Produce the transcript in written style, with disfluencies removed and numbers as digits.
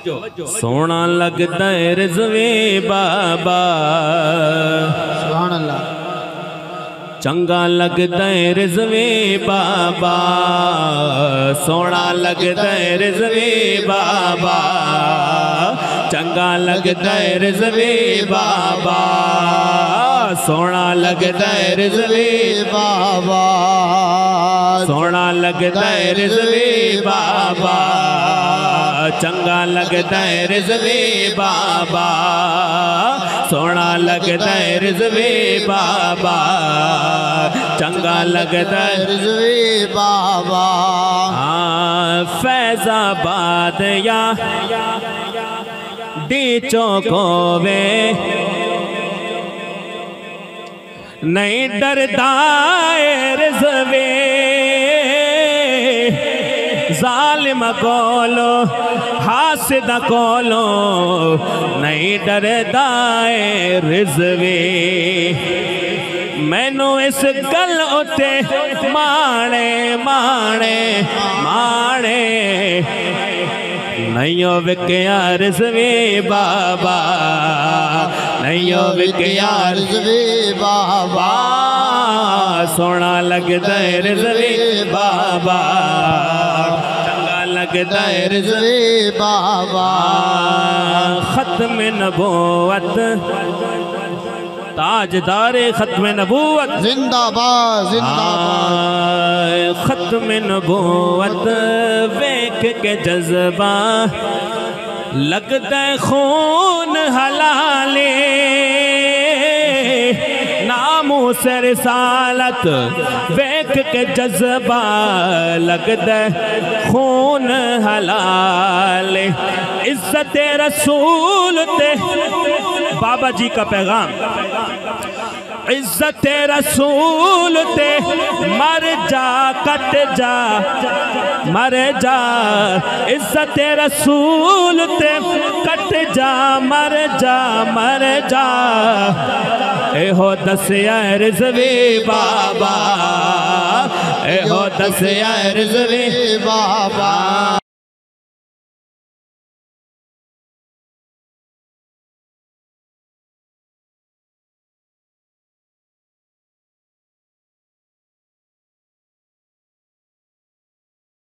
सोना लगता है रिज़वे बाबा, सुभान अल्लाह। चंगा लगता है रिज़वे बाबा, सोना लगता है रिज़वे बाबा, चंगा लगता है रिज़वे बाबा, सोना लगता है रिज़वे बाबा, सोना लगता है रिज़वे बाबा, चंगा लगता है रिज़वे बाबा, सोना लगता है रिज़वे बाबा, चंगा लगता है रिज़वे बाबा। हाँ फैज़ाबाद या डी चौकोवे नहीं डरदा रिज़वे जालिम कोलो हासिद कोलो नहीं डरदा रिज़वे। मैनू इस गल उते माणे माणे माणे नहीं विकया रिज़वे बाबा, नहीं विकया रिज़वे बाबा, सोना लगता है रिज़वे बाबा, चंगा लगता है रिज़वे बाबा। खत्म नबूवत ताजदार खत्म नबूवत जिंदाबाद जिंदाबाद। खत्म नबूवत वेख के जज्बा लगता है खून हलाले, नामो से रिसालत वेख के जज्बा लगता है खून हलाले। इज्जत रसूल ते बाबा जी का पैगाम, इज्जत रसूल ते मर जा कट जा मर जा, इज्जत रसूल ते कट जा मर जा मर जा। एहो दसिया रिज़वे बाबा, एहो दसिया रिज़वे बाबा।